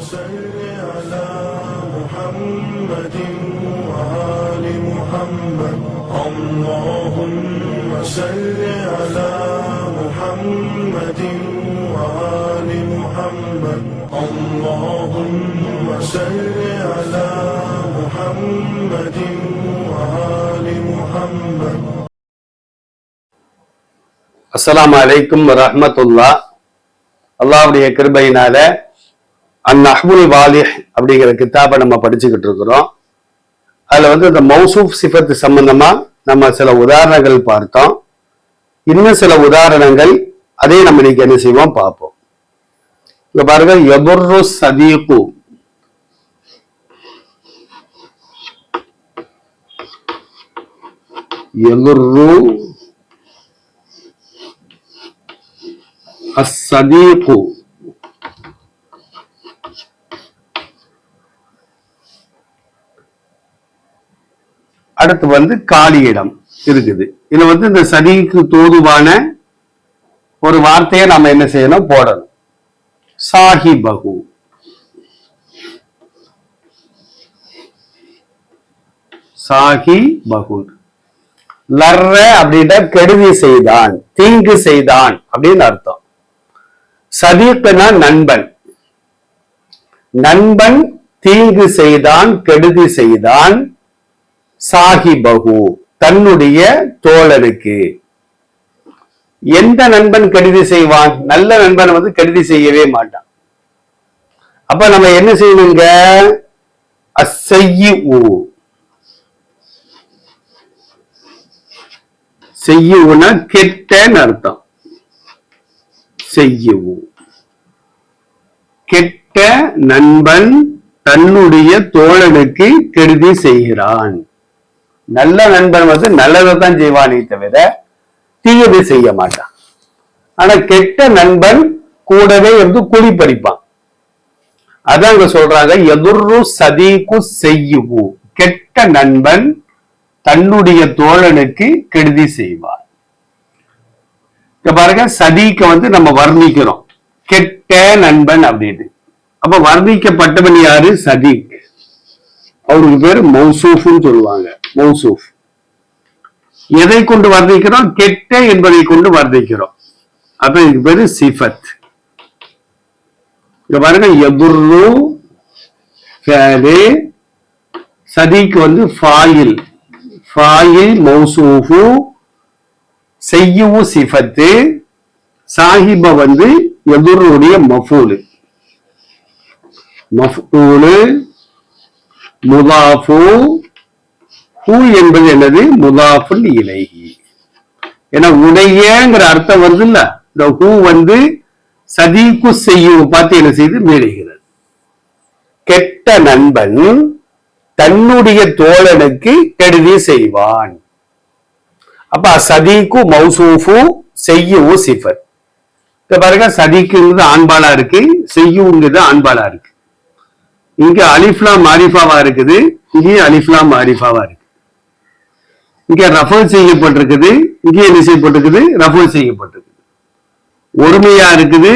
صل على محمد وآل محمد اللهم صل على محمد وآل محمد اللهم صل على محمد وآل محمد. அஸ்ஸலாமு அலைக்கும் வரஹ்மத்துல்லாஹ். அல்லாஹ்வுடைய கிருபையினால அந்நஹ்வுல் வாலிஹ் அப்படிங்கிற கிதாபை நம்ம படிச்சுக்கிட்டு இருக்கிறோம். அதுல இந்த மௌசூஃப் சிஃபத் சம்பந்தமா நம்ம சில உதாரணங்கள் பார்த்தோம். இன்னும் சில உதாரணங்கள் அதே நம்ம இன்னைக்கு என்ன செய்வோம் பார்ப்போம். இங்க பாருங்க, யதுர்ரு சதீகு, யதுர்ரு அஸ்ஸதீகு, அடுத்து காலி இடம் இருக்குது. இதுல இந்த சதீக்கு தோதுவான ஒரு வார்த்தையை நம்ம என்ன செய்யணும், போடணும். சாஹிபகு, சாஹிபகு. லர்ர அப்படின்னா கெடுதி செய்தான், தீங்கு செய்தான் அப்படின்னு அர்த்தம். சதீக்னா நண்பன், நண்பன் தீங்கு செய்தான், கெடுதி செய்தான். சாஹிபகு தன்னுடைய தோழருக்கு. எந்த நண்பன் கெடுதி செய்வான்? நல்ல நண்பன் கெடுதி செய்யவே மாட்டான். அப்ப நம்ம என்ன செய்யணுங்க, அஸ்ஸய்யிஉ, செய்யுனா கெட்டன்னு அர்த்தம். செய்யுவு, கெட்ட நண்பன் தன்னுடைய தோழனுக்கு கெடுதி செய்கிறான். நல்ல நண்பன் நல்லதைத்தான் செய்வானே தவிர தீயதை செய்ய மாட்டான். ஆனா கெட்ட நண்பன் கூடவே குழி பறிப்பான். அதான் இங்க சொல்றாங்க, யதுர்ரு சதீகு செய்யுவு, கெட்ட நண்பன் தன்னுடைய தோழனுக்கு கெடுதி செய்வான். பாருங்க, சதீக்க நம்ம வர்ணிக்கிறோம், கெட்ட நண்பன் அப்படின்னு. அப்ப வர்ணிக்கப்பட்டவன் யாரு? சதீக். அவருக்கு பேரு மௌசூஃப்னு சொல்லுவாங்க. மௌசூஃப் எதை கொண்டு வர்ணிக்கிறோம்? கெட்ட என்பதை கொண்டு வர்ணிக்கிறோம். அப்ப இதுக்கு பேரு சிஃபத். இங்க பாருங்க, யதுர்ரு சதீக் ஃபாயில், ஃபாயில் மௌசூஃபு, செய்யுவு சிஃபத்து, சாஹிப யதுர்ருடைய மஃபூலு. மஃபூலு முதாஃபு, ஹூ என்பது என்னது? முதாஃபுல் இலைஹி. ஏன்னா உடையங்கிற அர்த்தம் இல்ல, இந்த ஹூ சதீக்கு செய்யும் பார்த்து என்ன செய்து மீறுகிறது. கெட்ட நண்பன் தன்னுடைய தோழனுக்கு கெடுதி செய்வான். அப்ப சதீக்கு மௌசூஃபு, செய்யுவு சிஃபத். பாருங்க, சதீக்குங்கிறது ஆண்பாலா இருக்கு, செய்யுங்கிறது ஆண்பாலா இருக்கு. இங்க அலிஃப்லாம் மாரிஃபாவா இருக்குது, இங்கே அலிஃப்லாம் மாரிஃபாவா இருக்கு. இங்க ரஃபல் செய்யப்பட்டிருக்குது, இங்கே என்ன செய்யப்பட்டிருக்குது? ரஃபல் செய்யப்பட்டிருக்குது. ஒருமையா இருக்குது,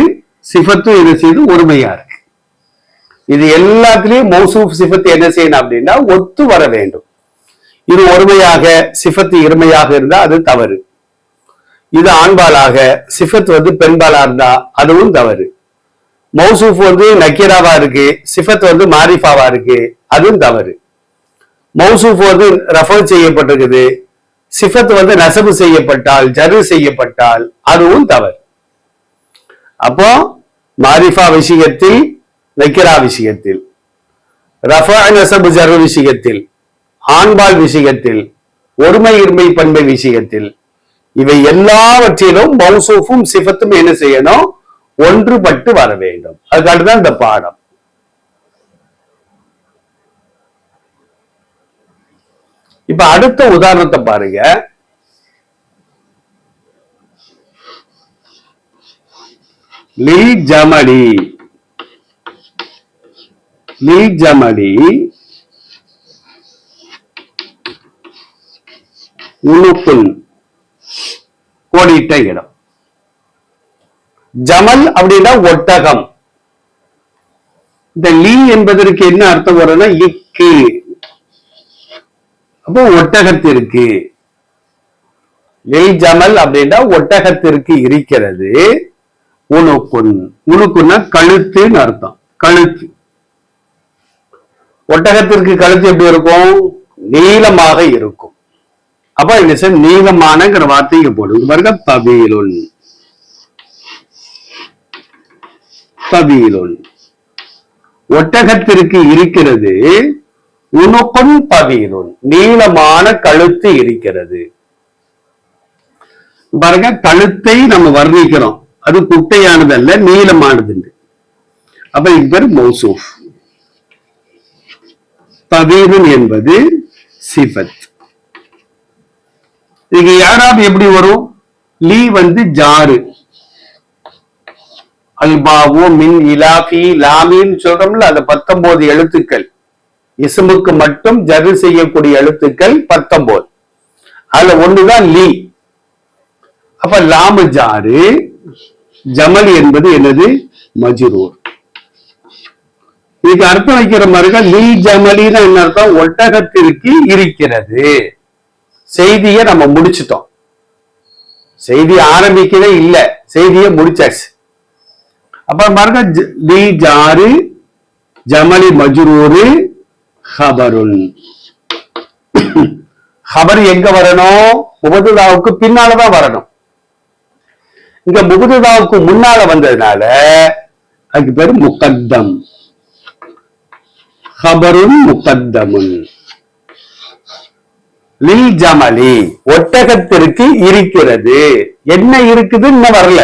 சிஃபத்தும் என்ன செய்யுது? ஒருமையா இருக்கு. இது எல்லாத்திலையும் மௌசூஃப் சிஃபத் என்ன செய்யணும் அப்படின்னா ஒத்து வர வேண்டும். இது ஒருமையாக, சிஃபத்து இருமையாக இருந்தா அது தவறு. இது ஆண்பாலாக, சிஃபத் பெண்பாலா இருந்தா அதுவும் தவறு. மௌசூஃப் நக்கீராவா இருக்கு, சிஃபத் மாரிஃபாவா இருக்கு, அதுவும் தவறு. மௌசூஃப் ரஃபல் செய்யப்பட்டிருக்குது, சிஃபத் நசபு செய்யப்பட்டால், ஜரு செய்யப்பட்டால் அதுவும் தவறு. அப்போ மாரிஃபா விஷயத்தில், நக்கீரா விஷயத்தில், ரஃபா நசபு ஜரு விஷயத்தில், ஆண்பால் விஷயத்தில், ஒருமை இருமை பண்பை விஷயத்தில், இவை எல்லாவற்றிலும் மௌசூஃபும் சிஃபத்தும் என்ன செய்யணும்? ஒன்றுபட்டு வர வேண்டும். அதுக்காகதான் இந்த பாடம். இப்ப அடுத்த உதாரணத்தை பாருங்க. லில் ஜமலி, லில் ஜமலி உலுக்குல், கோடிட்ட இடம். ஜமல் அப்படின்னா ஒட்டகம். இந்த லீ என்பதற்கு என்ன அர்த்தம் வரும்னா இக்கு. அப்போ ஒட்டகத்திற்கு. லில் ஜமல் அப்படின்னா ஒட்டகத்திற்கு இருக்கிறது. உணுக்குன், உணுக்குன்னா கழுத்துன்னு அர்த்தம். கழுத்து. ஒட்டகத்திற்கு கழுத்து எப்படி இருக்கும்? நீளமாக இருக்கும். அப்ப இந்த நீளமானங்கிற வார்த்தைக்கு போடுங்க பாருங்க. தபீலுன், தபீலுன் ஒட்டகத்திற்கு இருக்கிறது. உணுக்குன் தபீலுன் நீளமான கழுத்து இருக்கிறது. பாருங்க, கழுத்தை நம்ம வர்ணிக்கிறோம். அது குட்டையானது அல்ல, நீளமானது. அப்ப இது பேர் மௌசூஃப். தபீலுன் என்பது சிஃபத். இதுக்கு யாராப் எப்படி வரும்? லீ வந்து ஜாரு. அல்பாவோ மின் இலாஃபி லாமின்னு சொல்றோம்ல, அது 19 எழுத்துக்கள். இஸ்முக்கு மட்டும் ஜரு செய்யக்கூடிய எழுத்துக்கள் 19. அதுல ஒண்ணுதான் லீ. அப்ப லாமு ஜாரு, ஜமல் என்பது என்னது? மஜ்ரூர். இதுக்கு அர்த்தம் வைக்கிற மாதிரி லீ ஜமலின்னு என்ன அர்த்தம்? ஒட்டகத்திற்கு இருக்கிறது. செய்தியை நம்ம முடிச்சிட்டோம். செய்தி ஆரம்பிக்கவே இல்லை, செய்தியை முடிச்சாச்சு. அப்புறம் பாருங்க, லீ ஜாரு ஜமலி மஜ்ரூரு ஹபருன். ஹபர் எங்க வரணும்? முபததாவுக்கு பின்னாலதான் வரணும். இங்க முபததாவுக்கு முன்னால வந்ததுனால அதுக்கு பேரு முகத்தம். ஹபருன் முகத்தமுன். லில் ஜமலி ஒட்டகத்திற்கு இருக்கிறது. என்ன இருக்குது? இன்னும் வரல.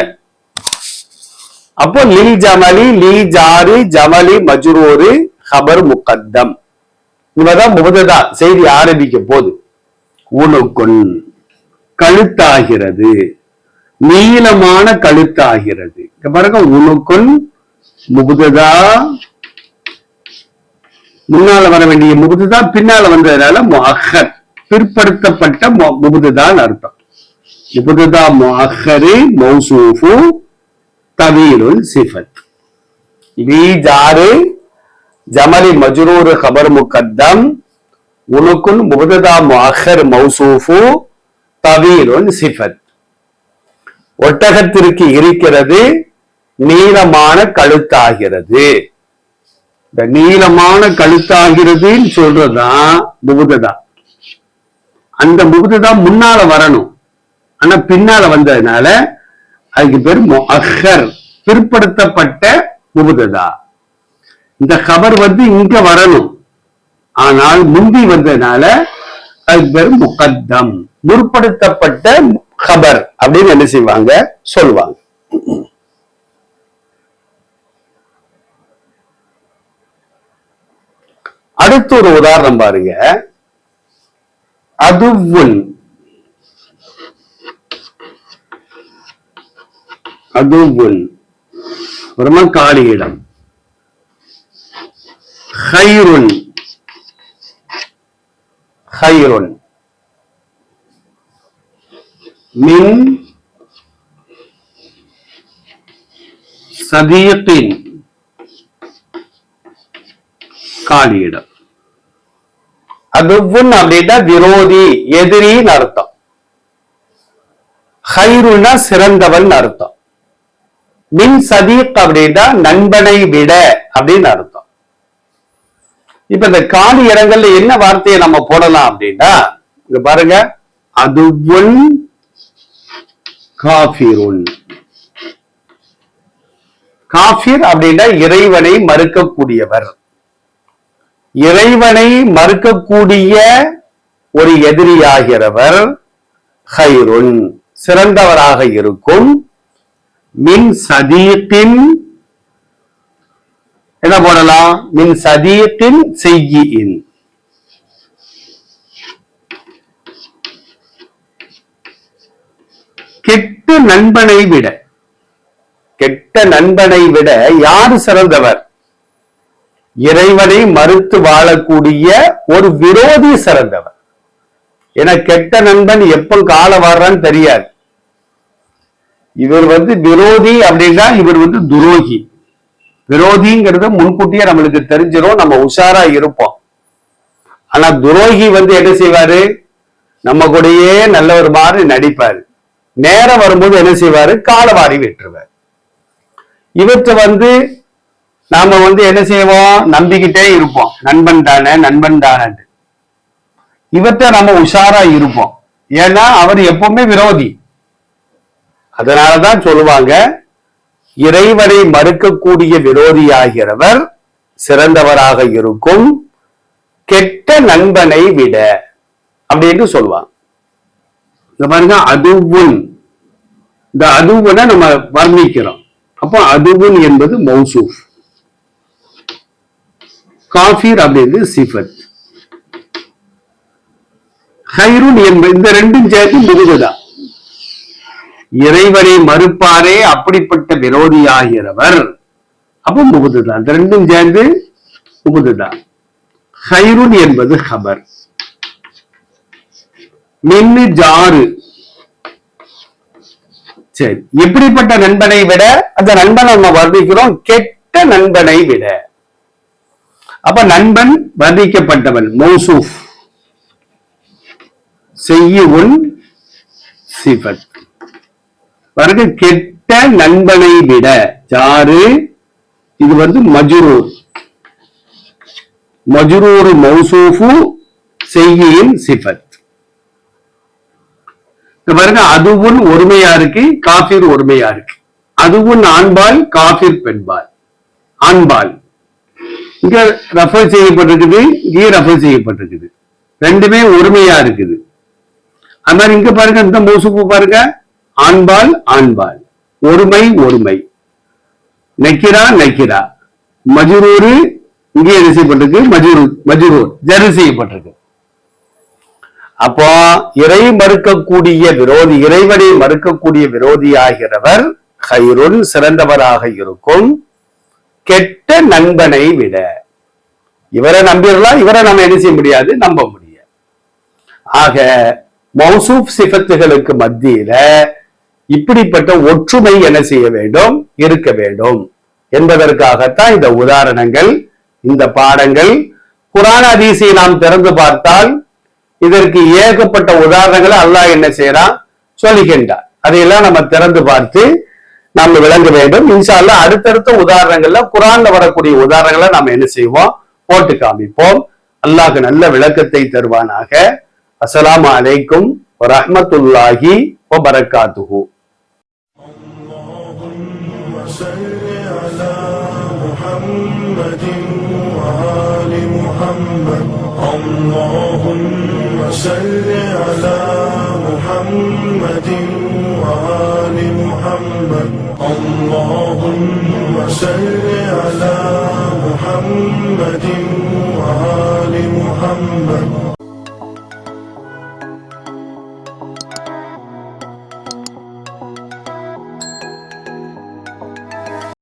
அப்போ லில் ஜமலி, லீ ஜாரு, ஜமலி மஜ்ரூரு, ஹபர் முகத்தம். இவதான் முபததா, செய்தி ஆரம்பிக்க போது. உணுக்குன் கழுத்தாகிறது, நீளமான கழுத்தாகிறது. பாருங்க, உணுக்குன் முபததா, முன்னால வர வேண்டிய முபததா பின்னால வந்ததுனால முஅக்கர், பிற்படுத்தப்பட்ட முபததான் அர்த்தம். முபததா முஅக்கரு மௌசூஃபு தவீலுல் சிஃபத். லீ ஜாரு ஜமலி மஜ்ரூர் ஹபர் முகத்தம், உணுக்குன் முபததா முஅக்கர் மௌசூஃபு தவீலுல் சிஃபத். ஒட்டகத்திற்கு இருக்கிறது, நீளமான கழுத்தாகிறது. இந்த நீளமான கழுத்தாகிறதுன்னு சொல்றதுதான் முபததா. அந்த முபததா முன்னால வரணும், ஆனா பின்னால வந்ததுனால அதுக்கு பேர் முஅக்கர், பிற்படுத்தப்பட்ட முபததா. இந்த கபர் வந்து இங்க வரணும், ஆனால் முந்தி வந்ததுனால அதுக்கு பேர் முகத்தம், முற்படுத்தப்பட்ட கபர் அப்படின்னு என்ன செய்வாங்க? சொல்லுவாங்க. அடுத்த ஒரு உதாரணம் பாருங்க. அதுவுன், அதுவுன் பிரம காலியிடம். ஹைருன், ஹைருன் மின் சதீகின், காலியிடம். அதுவுன் அப்படின்னா விரோதி, எதிரின்னு அர்த்தம். ஹைருன்னா சிறந்தவன் அர்த்தம். மின் சதீக் அப்படின்னா நண்பனை விட அப்படின்னு அர்த்தம். இப்ப இந்த காலி இடங்கள்ல என்ன வார்த்தையை நம்ம போடலாம் அப்படின்னா, இங்க பாருங்க, அதுவுன் காஃபிருன். காஃபிர் அப்படின்னா இறைவனை மறுக்கக்கூடியவர். இறைவனை மறுக்கக்கூடிய ஒரு எதிரியாகிறவர் ஹைருன், சிறந்தவராக இருக்கும். மின் சதீக்கின் என்ன போடலாம்? மின் சதீக்கின் செய்யின், கெட்ட நண்பனை விட. கெட்ட நண்பனை விட யாரு சிறந்தவர்? இறைவனை மறுத்து வாழக்கூடிய ஒரு விரோதி சிறந்தவர். ஏன்னா கெட்ட நண்பன் எப்ப கால வர்றான்னு தெரியாது. இவர் வந்து விரோதி அப்படின்னா இவர் வந்து துரோகி. விரோதிங்கிறது முன்கூட்டியே நம்மளுக்கு தெரிஞ்சிடும், நம்ம உஷாரா இருப்போம். ஆனா துரோகி வந்து என்ன செய்வாரு, நம்ம கூடயே நல்லவர் மாதிரி நடிப்பாரு, நேரம் வரும்போது என்ன செய்வாரு, காலவாரி விட்டுருவார். இவற்றை வந்து நாம வந்து என்ன செய்வோம், நம்பிக்கிட்டே இருப்போம், நண்பன் தானே நண்பன் தானே. இவற்றை நம்ம உஷாரா இருப்போம், ஏன்னா அவர் எப்பவுமே விரோதி. அதனாலதான் சொல்லுவாங்க, இறைவனை மறுக்கக்கூடிய விரோதியாகிறவர் சிறந்தவராக இருக்கும், கெட்ட நண்பனை விட அப்படின்னு சொல்லுவாங்க. இந்த பாருங்க, அதுவுன், இந்த அதுவுனை நம்ம வர்ணிக்கிறோம். அப்போ அதுவுன் என்பது மௌசூஃப், காஃபிர் அப்படிங்கிறது சிஃபத், ஹைருன் என்பது, இந்த ரெண்டும் சேர்த்து முதுகுதான். இறைவனை மறுப்பாரே அப்படிப்பட்ட விரோதியாகிறவர், அப்போ முகுதுதான். இந்த ரெண்டும் சேர்ந்து முகுதுதான். ஹைருன் என்பது ஹபர். மின்னு ஜாரு, சரி, எப்படிப்பட்ட நண்பனை விட, அந்த நண்பனை நம்ம வர்ணிக்கிறோம், கெட்ட நண்பனை விட. அப்ப நண்பன் வர்ணிக்கப்பட்டவன் மௌசூஃப், செய்யுன் சிஃபத். பாருங்க, கெட்ட நண்பனை விட, ஜாரு இது வந்து மஜ்ரூர், மஜ்ரூர் மௌசூஃபு செய்யின் சிஃபத். பாருங்க, அதுவும் ஒருமையா இருக்கு, காஃபிர் ஒருமையா இருக்கு. அதுவும் ஆண்பால், காஃபிர் பெண்பால். ஆண்பால் இங்க ரெஃபர் செய்யப்பட்டிருக்குது, இங்கே ரெஃபர் செய்யப்பட்டிருக்குது, ரெண்டுமே ஒருமையா இருக்குது. அது மாதிரி இங்க பாருங்க, இந்த மௌசூஃபு பாருங்க, ஆண்பால் ஆண்பால், ஒருமை ஒருமை, நக்கிரா நக்கிரா, மஜ்ரூரு இங்கே என்ன செய்யப்பட்டிருக்கு, மஜ்ரூர் ஜரு செய்யப்பட்டிருக்கு. அப்போ இறை மறுக்கக்கூடிய விரோதி, இறைவனை மறுக்கக்கூடிய விரோதியாகிறவர் ஹைருன் சிறந்தவராக இருக்கும், கெட்ட நண்பனை விட. இவரை நம்பிடலாம், இவரை நம்ம என்ன செய்ய முடியாது, நம்ப முடியாது. ஆக மௌசூப் சிஃபத்துகளுக்கு மத்தியில இப்படிப்பட்ட ஒற்றுமை என்ன செய்ய வேண்டும், இருக்க வேண்டும் என்பதற்காகத்தான் இந்த உதாரணங்கள், இந்த பாடங்கள். குர்ஆன் ஹதீஸை நாம் திறந்து பார்த்தால் இதற்கு ஏகப்பட்ட உதாரணங்களை அல்லாஹ் என்ன செய்யறான், சொல்லுகின்றார். அதையெல்லாம் நம்ம திறந்து பார்த்து நாம் விளங்க வேண்டும். இன்ஷா அல்லாஹ் அடுத்தடுத்த உதாரணங்கள்ல, குர்ஆன்ல வரக்கூடிய உதாரணங்களை நாம் என்ன செய்வோம், போட்டு காமிப்போம். அல்லாஹ் நல்ல விளக்கத்தை தருவானாக. அஸ்ஸலாமு அலைக்கும் வரஹ்மத்துல்லாஹி வபரகாத்துஹு. اللهم صل على محمد وآل محمد. اللهم صل على محمد وآل محمد.